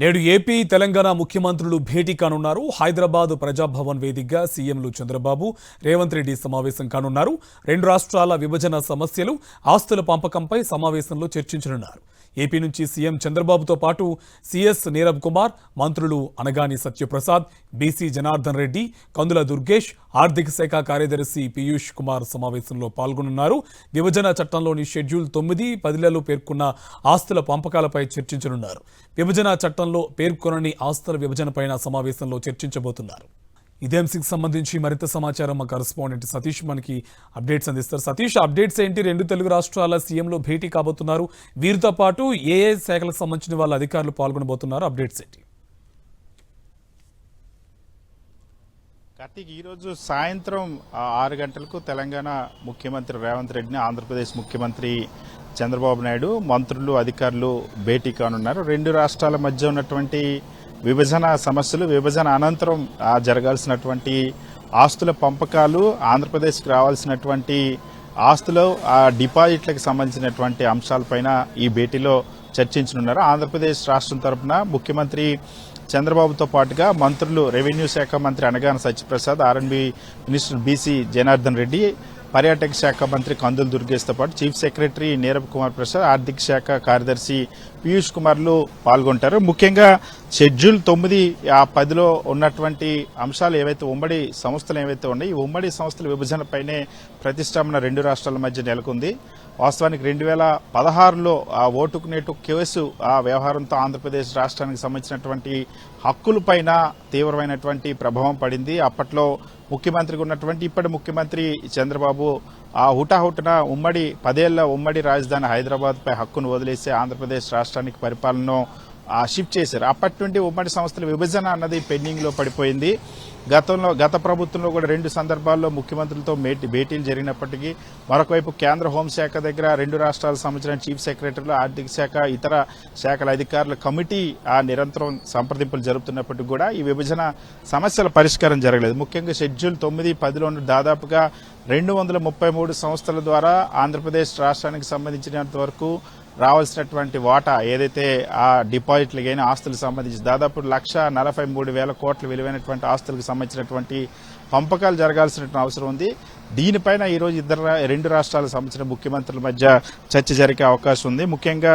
నేడు ఏపీ తెలంగాణ ముఖ్యమంత్రులు భేటీ కానున్నారు. హైదరాబాద్ ప్రజాభవన్ వేదికగా సీఎంలు చంద్రబాబు, రేవంత్ రెడ్డి సమావేశం కానున్నారు. రెండు రాష్ట్రాల విభజన సమస్యలు, ఆస్తుల పంపకంపై సమావేశంలో చర్చించనున్నారు. ఏపీ నుంచి సీఎం చంద్రబాబుతో పాటు సీఎస్ నీరబ్ కుమార్, మంత్రులు అనగాని సత్యప్రసాద్, బీసీ జనార్దన్ రెడ్డి, కందుల దుర్గేష్, ఆర్థిక శాఖ కార్యదర్శి పీయూష్ కుమార్ సమావేశంలో పాల్గొనున్నారు. విభజన చట్టంలోని షెడ్యూల్ 9, 10లలో పేర్కొన్న ఆస్తుల పంపకాలపై చర్చించనున్నారు. విభజన చట్టంలో పేర్కొనని ఆస్తుల విభజనపైన సమావేశంలో చర్చించబోతున్నారు. ఇదే అంశంకి సంబంధించి మరింత సమాచారం మా కరెస్పాండెంట్ సతీష్ మనకి అప్డేట్స్ అందిస్తారు. సతీష్, అప్డేట్స్ ఏంటి? రెండు తెలుగు రాష్ట్రాల సీఎంలో భేటీ కాబోతున్నారు. వీరితో పాటు ఏ శాఖలకు సంబంధించిన వాళ్ళ అధికారులు పాల్గొనబోతున్నారు? అప్డేట్స్ ఏంటి? కార్తీక్, ఈరోజు సాయంత్రం 6 గంటలకు తెలంగాణ ముఖ్యమంత్రి రేవంత్ రెడ్డిని, ఆంధ్రప్రదేశ్ ముఖ్యమంత్రి చంద్రబాబు నాయుడు, మంత్రులు, అధికారులు భేటీ కానున్నారు. రెండు రాష్ట్రాల మధ్య ఉన్నటువంటి విభజన సమస్యలు, విభజన అనంతరం జరగాల్సినటువంటి ఆస్తుల పంపకాలు, ఆంధ్రప్రదేశ్కి రావాల్సినటువంటి ఆస్తులు, డిపాజిట్లకు సంబంధించినటువంటి అంశాలపైన ఈ భేటీలో చర్చించనున్నారు. ఆంధ్రప్రదేశ్ రాష్ట్రం తరఫున ముఖ్యమంత్రి చంద్రబాబుతో పాటుగా మంత్రులు, రెవెన్యూ శాఖ మంత్రి అనగాని సత్యప్రసాద్, ఆర్ఎండ్బి మినిస్టర్ బీసీ జనార్దన్ రెడ్డి, పర్యాటక శాఖ మంత్రి కందుల దుర్గేష్తో పాటు చీఫ్ సెక్రటరీ నీరబ్ కుమార్ ప్రసాద్, ఆర్థిక శాఖ కార్యదర్శి పీయూష్ కుమార్లు పాల్గొంటారు. ముఖ్యంగా షెడ్యూల్ 9, 10లో ఉన్నటువంటి అంశాలు ఏవైతే ఉమ్మడి సంస్థలు ఏవైతే ఉన్నాయో, ఈ ఉమ్మడి సంస్థల విభజనపైనే ప్రతిష్టంభన రెండు రాష్ట్రాల మధ్య నెలకొంది. వాస్తవానికి 2016లో ఓటుకు నేటు కేసు వ్యవహారంతో ఆంధ్రప్రదేశ్ రాష్ట్రానికి సంబంధించినటువంటి హక్కులపైన తీవ్రమైనటువంటి ప్రభావం పడింది. అప్పట్లో ముఖ్యమంత్రిగా ఉన్నటువంటి ఇప్పటి ముఖ్యమంత్రి చంద్రబాబు హుటాహుటిన 10 ఏళ్ల ఉమ్మడి రాజధాని హైదరాబాద్ పై హక్కును వదిలేసి ఆంధ్రప్రదేశ్ రాష్ట్రానికి పరిపాలనను షిఫ్ట్ చేశారు. అప్పటి నుండి ఉమ్మడి సంస్థల విభజన అన్నది పెండింగ్ లో పడిపోయింది. గత ప్రభుత్వంలో కూడా 2 సందర్భాల్లో ముఖ్యమంత్రులతో భేటీలు జరిగినప్పటికీ, మరొకవైపు కేంద్ర హోంశాఖ దగ్గర రెండు రాష్ట్రాలకు సంబంధించిన చీఫ్ సెక్రటరీలు, ఆర్థిక శాఖ, ఇతర శాఖల అధికారుల కమిటీ నిరంతరం సంప్రదింపులు జరుపుతున్నప్పటికీ కూడా ఈ విభజన సమస్యల పరిష్కారం జరగలేదు. ముఖ్యంగా షెడ్యూల్ 9, 10లో దాదాపుగా 233 సంస్థల ద్వారా ఆంధ్రప్రదేశ్ రాష్ట్రానికి సంబంధించినంత వరకు రావాల్సినటువంటి వాటా ఏదైతే ఆ డిపాజిట్లు కానీ ఆస్తులకు సంబంధించి దాదాపు 1,43,000 కోట్ల విలువైనటువంటి ఆస్తులకు సంబంధించినటువంటి పంపకాలు జరగాల్సినటువంటి అవసరం ఉంది. దీనిపైన ఈరోజు రెండు రాష్ట్రాలకు సంబంధించిన ముఖ్యమంత్రుల మధ్య చర్చ జరిగే అవకాశం ఉంది. ముఖ్యంగా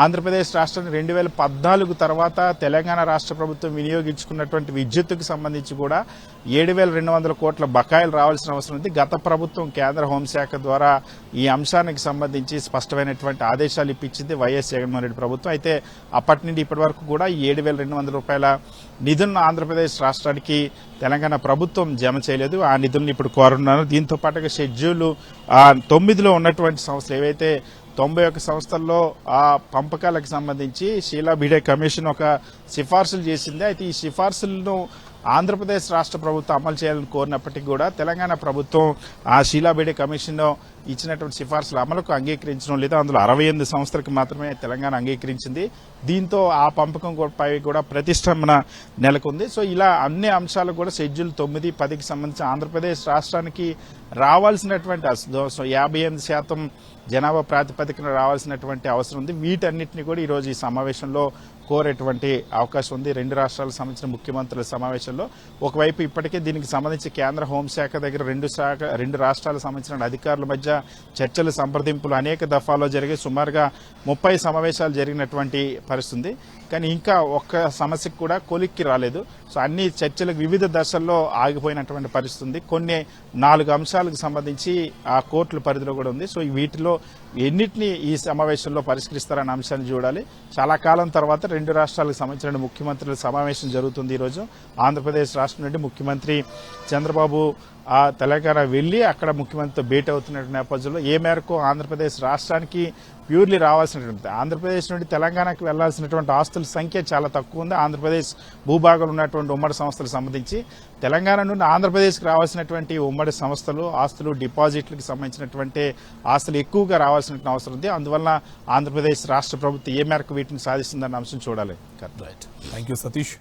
ఆంధ్రప్రదేశ్ రాష్ట్రాన్ని 2014 తర్వాత తెలంగాణ రాష్ట్ర ప్రభుత్వం వినియోగించుకున్నటువంటి విద్యుత్తుకు సంబంధించి కూడా 7,200 కోట్ల బకాయిలు రావాల్సిన అవసరం ఉంది. గత ప్రభుత్వం కేంద్ర హోంశాఖ ద్వారా ఈ అంశానికి సంబంధించి స్పష్టమైనటువంటి ఆదేశాలు ఇప్పించింది వైఎస్ జగన్మోహన్ రెడ్డి ప్రభుత్వం. అయితే అప్పటి నుండి ఇప్పటి వరకు కూడా 7,200 రూపాయల నిధులను ఆంధ్రప్రదేశ్ రాష్ట్రానికి తెలంగాణ ప్రభుత్వం జమ చేయలేదు. ఆ నిధులను ఇప్పుడు కోరుతున్నారు. దీంతో పాటుగా షెడ్యూల్ 9లో ఉన్నటువంటి సంస్థలు ఏవైతే 91 సంస్థల్లో ఆ పంపకాలకు సంబంధించి షీలా భిడే కమిషన్ ఒక సిఫార్సులు చేసింది. అయితే ఈ సిఫార్సులను ఆంధ్రప్రదేశ్ రాష్ట్ర ప్రభుత్వం అమలు చేయాలని కోరినప్పటికీ కూడా తెలంగాణ ప్రభుత్వం ఆ షీలా భిడే కమిషన్ ఇచ్చినటువంటి సిఫార్సుల అమలుకు అంగీకరించడం లేదు. అందులో 68 సంస్థలకు మాత్రమే తెలంగాణ అంగీకరించింది. దీంతో ఆ పంపకం పై కూడా ప్రతిష్టంభన నెలకొంది. సో ఇలా అన్ని అంశాలు కూడా షెడ్యూల్ 9, 10కి సంబంధించి ఆంధ్రప్రదేశ్ రాష్ట్రానికి రావాల్సినటువంటి 58% జనాభా ప్రాతిపదికన రావాల్సినటువంటి అవసరం ఉంది. వీటన్నిటిని కూడా ఈరోజు ఈ సమావేశంలో కోరేటువంటి అవకాశం ఉంది. రెండు రాష్ట్రాలకు సంబంధించిన ముఖ్యమంత్రుల సమావేశంలో ఒకవైపు ఇప్పటికే దీనికి సంబంధించి కేంద్ర హోంశాఖ దగ్గర రెండు రాష్ట్రాలకు సంబంధించిన అధికారుల మధ్య చర్చలు, సంప్రదింపులు అనేక దఫాలో జరిగి సుమారుగా 30 సమావేశాలు జరిగినటువంటి పరిస్థితి. కానీ ఇంకా ఒక్క సమస్యకు కూడా కొలిక్కి రాలేదు. సో అన్ని చర్చలకు వివిధ దశల్లో ఆగిపోయినటువంటి పరిస్థితి ఉంది. కొన్ని 4 అంశాలకు సంబంధించి ఆ కోర్టుల పరిధిలో కూడా ఉంది. సో వీటిలో ఎన్నిటిని ఈ సమావేశంలో పరిష్కరిస్తారన్న అంశాన్ని చూడాలి. చాలా కాలం తర్వాత రెండు రాష్ట్రాలకు సంబంధించిన ముఖ్యమంత్రుల సమావేశం జరుగుతుంది. ఈరోజు ఆంధ్రప్రదేశ్ రాష్ట్రం నుండి ముఖ్యమంత్రి చంద్రబాబు తెలంగాణ వెళ్లి అక్కడ ముఖ్యమంత్రితో భేటీ అవుతున్న నేపథ్యంలో ఏ మేరకు ఆంధ్రప్రదేశ్ రాష్ట్రానికి ప్యూర్లీ రావాల్సినటువంటి, ఆంధ్రప్రదేశ్ నుండి తెలంగాణకు వెళ్లాల్సినటువంటి ఆస్తుల సంఖ్య చాలా తక్కువ ఉంది. ఆంధ్రప్రదేశ్ భూభాగంలో ఉన్నటువంటి ఉమ్మడి సంస్థలకు సంబంధించి తెలంగాణ నుండి ఆంధ్రప్రదేశ్కి రావాల్సినటువంటి ఉమ్మడి సంస్థలు, ఆస్తులు, డిపాజిట్లకు సంబంధించినటువంటి ఆస్తులు ఎక్కువగా రావాల్సిన అవసరం ఉంది. అందువల్ల ఆంధ్రప్రదేశ్ రాష్ట్ర ప్రభుత్వం ఏ మేరకు వీటిని సాధిస్తుందన్న అంశం చూడాలి. Thank you Satish.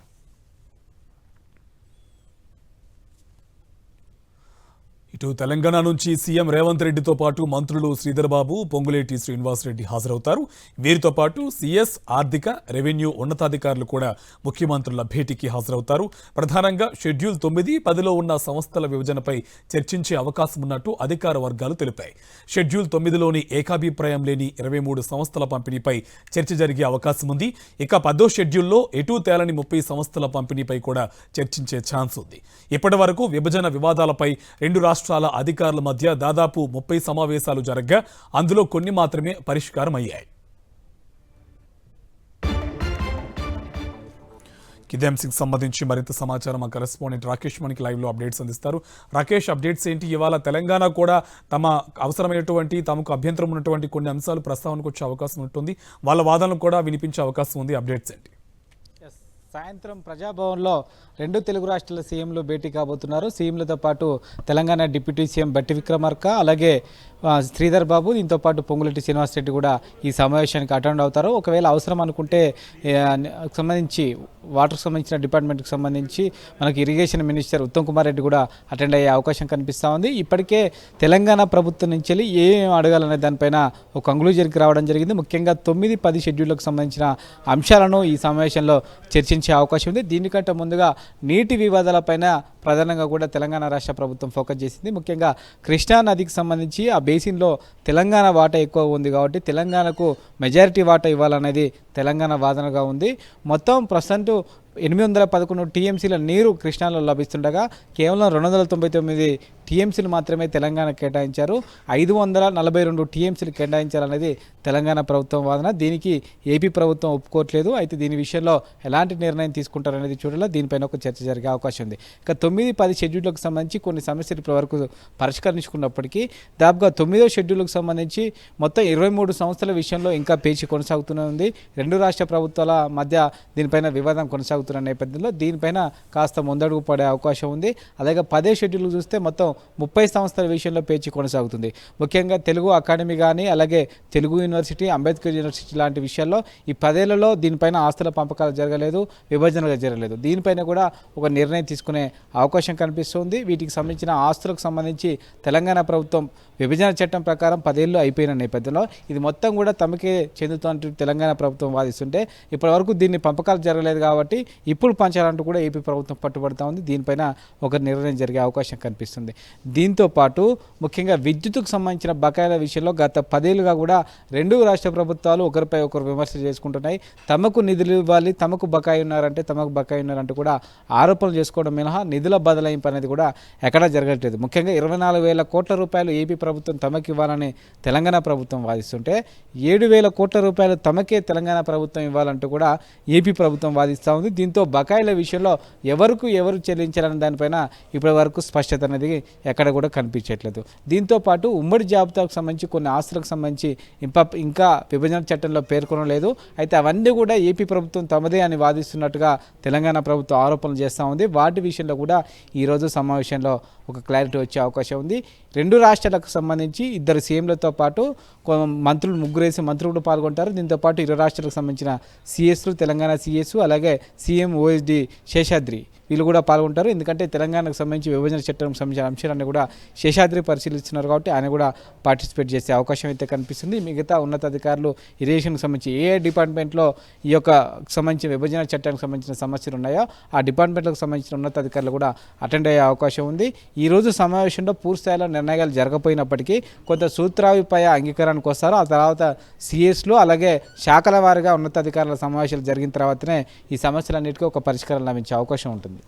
ఇటు తెలంగాణ నుంచి సీఎం రేవంత్ రెడ్డితో పాటు మంత్రులు శ్రీధర్ బాబు, పొంగులేటి శ్రీనివాసరెడ్డి హాజరవుతారు. వీరితో పాటు సీఎస్, ఆర్థిక, రెవెన్యూ ఉన్నతాధికారులు కూడా ముఖ్యమంత్రుల భేటీకి హాజరవుతారు. ప్రధానంగా షెడ్యూల్ 9, 10లో ఉన్న సంస్థల విభజనపై చర్చించే అవకాశం ఉన్నట్టు అధికార వర్గాలు తెలిపాయి. షెడ్యూల్ 9లోని ఏకాభిప్రాయం లేని 23 సంస్థల పంపిణీపై చర్చ జరిగే అవకాశం ఉంది. ఇక 10వ షెడ్యూల్లో ఎటూ తేలని 30 సంస్థల పంపిణీపై కూడా చర్చించే ఛాన్స్ ఉంది. ఇప్పటి వరకు విభజన వివాదాలపై రెండు రాష్ట్రాల అధికారుల మధ్య దాదాపు 30 సమావేశాలు జరగ్గా అందులో కొన్ని మాత్రమే పరిష్కారం అయ్యాయి. ఇదే అంశంకి సంబంధించి మరింత సమాచారం మా కరెస్పాండెంట్ రాకేష్ మనకి లైవ్లో అప్డేట్స్ అందిస్తారు. రాకేష్, అప్డేట్స్ ఏంటి? ఇవాళ తెలంగాణ కూడా తమ అవసరమైనటువంటి, తమకు అభ్యంతరం ఉన్నటువంటి కొన్ని అంశాలు ప్రస్తావనకు వచ్చే అవకాశం ఉంటుంది. వాళ్ళ వాదనలు కూడా వినిపించే అవకాశం ఉంది. అప్డేట్స్ ఏంటి? సాయంత్రం ప్రజాభవన్లో రెండు తెలుగు రాష్ట్రాల సీఎంలు భేటీ కాబోతున్నారు. సీఎంలతో పాటు తెలంగాణ డిప్యూటీ సీఎం బట్టి విక్రమార్క, అలాగే శ్రీధర్ బాబు, దీంతో పాటు పొంగులేటి శ్రీనివాసరెడ్డి కూడా ఈ సమావేశానికి అటెండ్ అవుతారు. ఒకవేళ అవసరం అనుకుంటే సంబంధించి వాటర్కి సంబంధించిన డిపార్ట్మెంట్కి సంబంధించి మనకి ఇరిగేషన్ మినిస్టర్ ఉత్తమ్ కుమార్ రెడ్డి కూడా అటెండ్ అయ్యే అవకాశం కనిపిస్తూ ఉంది. ఇప్పటికే తెలంగాణ ప్రభుత్వం నుంచి వెళ్ళి ఏం అడగాలనే దానిపైన ఒక కంక్లూజన్కి రావడం జరిగింది. ముఖ్యంగా 9, 10 షెడ్యూల్కి సంబంధించిన అంశాలను ఈ సమావేశంలో చర్చించే అవకాశం ఉంది. దీనికంటే ముందుగా నీటి వివాదాలపైన ప్రధానంగా కూడా తెలంగాణ రాష్ట్ర ప్రభుత్వం ఫోకస్ చేసింది. ముఖ్యంగా కృష్ణా నదికి సంబంధించి ఆ బేసిన్లో తెలంగాణ వాటా ఎక్కువ ఉంది కాబట్టి తెలంగాణకు మెజారిటీ వాటా ఇవ్వాలనేది తెలంగాణ వాదనగా ఉంది. మొత్తం ప్రస్తుతం 811 టీఎంసీల నీరు కృష్ణాలో లభిస్తుండగా కేవలం 299 టీఎంసీలు మాత్రమే తెలంగాణ కేటాయించారు. 542 టీఎంసీలు కేటాయించాలనేది తెలంగాణ ప్రభుత్వం వాదన. దీనికి ఏపీ ప్రభుత్వం ఒప్పుకోవట్లేదు. అయితే దీని విషయంలో ఎలాంటి నిర్ణయం తీసుకుంటారనేది చూడాలి. దీనిపైన ఒక చర్చ జరిగే అవకాశం ఉంది. ఇక 9, 10 షెడ్యూల్కి సంబంధించి కొన్ని సమస్యలు ఇప్పటివరకు పరిష్కరించుకున్నప్పటికీ దాదాపుగా 9వ షెడ్యూల్కి సంబంధించి మొత్తం 23 సంస్థల విషయంలో ఇంకా పేచీ కొనసాగుతూనే ఉంది. రెండు రాష్ట్ర ప్రభుత్వాల మధ్య దీనిపైన వివాదం కొనసాగుతున్న నేపథ్యంలో దీనిపైన కాస్త ముందడుగు పడే అవకాశం ఉంది. అలాగే 10వ షెడ్యూల్ చూస్తే మొత్తం 30 సంస్థల విషయంలో పేచీ కొనసాగుతుంది. ముఖ్యంగా తెలుగు అకాడమీ కానీ, అలాగే తెలుగు యూనివర్సిటీ, అంబేద్కర్ యూనివర్సిటీ లాంటి విషయాల్లో ఈ 10 ఏళ్లలో దీనిపైన ఆస్తుల పంపకాలు జరగలేదు, విభజనగా జరగలేదు. దీనిపైన కూడా ఒక నిర్ణయం తీసుకునే అవకాశం కనిపిస్తుంది. వీటికి సంబంధించిన ఆస్తులకు సంబంధించి తెలంగాణ ప్రభుత్వం విభజన చట్టం ప్రకారం 10 ఏళ్ళు అయిపోయిన నేపథ్యంలో ఇది మొత్తం కూడా తమకే చెందుతున్నట్టు తెలంగాణ ప్రభుత్వం వాదిస్తుంటే ఇప్పటివరకు దీన్ని పంపకాలు జరగలేదు కాబట్టి ఇప్పుడు పంచాలంటూ కూడా ఏపీ ప్రభుత్వం పట్టుబడుతూ ఉంది. దీనిపైన ఒక నిర్ణయం జరిగే అవకాశం కనిపిస్తుంది. దీంతో పాటు ముఖ్యంగా విద్యుత్తుకు సంబంధించిన బకాయిల విషయంలో గత 10 ఏళ్ళుగా కూడా రెండు రాష్ట్ర ప్రభుత్వాలు ఒకరిపై ఒకరు విమర్శలు చేసుకుంటున్నాయి. తమకు నిధులు ఇవ్వాలి, తమకు బకాయి ఉన్నారంటూ కూడా ఆరోపణలు చేసుకోవడం మినహా నిధుల బదలాయింపు అనేది కూడా ఎక్కడా జరగట్లేదు. ముఖ్యంగా 24,000 కోట్ల రూపాయలు ఏపీ ప్రభుత్వం తమకు ఇవ్వాలని తెలంగాణ ప్రభుత్వం వాదిస్తుంటే 7,000 కోట్ల రూపాయలు తమకే తెలంగాణ ప్రభుత్వం ఇవ్వాలంటూ కూడా ఏపీ ప్రభుత్వం వాదిస్తూ ఉంది. దీంతో బకాయిల విషయంలో ఎవరు చెల్లించాలనే దానిపైన ఇప్పటి వరకు స్పష్టత అనేది ఎక్కడ కూడా కనిపించట్లేదు. దీంతో పాటు ఉమ్మడి జాబితాకు సంబంధించి కొన్ని ఆస్తులకు సంబంధించి ఇంకా విభజన చట్టంలో పేర్కొనలేదు. అయితే అవన్నీ కూడా ఏపీ ప్రభుత్వం తమదే అని వాదిస్తున్నట్టుగా తెలంగాణ ప్రభుత్వం ఆరోపణలు చేస్తూ ఉంది. వాటి విషయంలో కూడా ఈరోజు సమావేశంలో ఒక క్లారిటీ వచ్చే అవకాశం ఉంది. రెండు రాష్ట్రాలకు సంబంధించి 2 సీఎంలతో పాటు మంత్రులు 3 మంత్రులు పాల్గొంటారు. దీంతో పాటు 2 రాష్ట్రాలకు సంబంధించిన సిఎస్లు, తెలంగాణ సిఎస్, అలాగే సీఎం ఓఎస్డి శేషాద్రి వీళ్ళు కూడా పాల్గొంటారు. ఎందుకంటే తెలంగాణకు సంబంధించి విభజన చట్టానికి సంబంధించిన అంశాలన్నీ కూడా శేషాద్రి పరిశీలిస్తున్నారు కాబట్టి ఆయన కూడా పార్టిసిపేట్ చేసే అవకాశం అయితే కనిపిస్తుంది. మిగతా ఉన్నతాధికారులు ఇరిగేషన్కి సంబంధించి ఏ డిపార్ట్మెంట్లో ఈ యొక్క సంబంధించిన విభజన చట్టానికి సంబంధించిన సమస్యలు ఉన్నాయో ఆ డిపార్ట్మెంట్లకు సంబంధించిన ఉన్నతాధికారులు కూడా అటెండ్ అయ్యే అవకాశం ఉంది. ఈరోజు సమావేశంలో పూర్తి స్థాయిలో నిర్ణయాలు జరగపోయినప్పటికీ కొంత సూత్రాభిప్రాయ అంగీకారానికి వస్తారు. ఆ తర్వాత సిఎస్లు అలాగే శాఖల వారీగా ఉన్నతాధికారుల సమావేశాలు జరిగిన తర్వాతనే ఈ సమస్యలన్నిటికీ ఒక పరిష్కారం లభించే అవకాశం ఉంటుంది.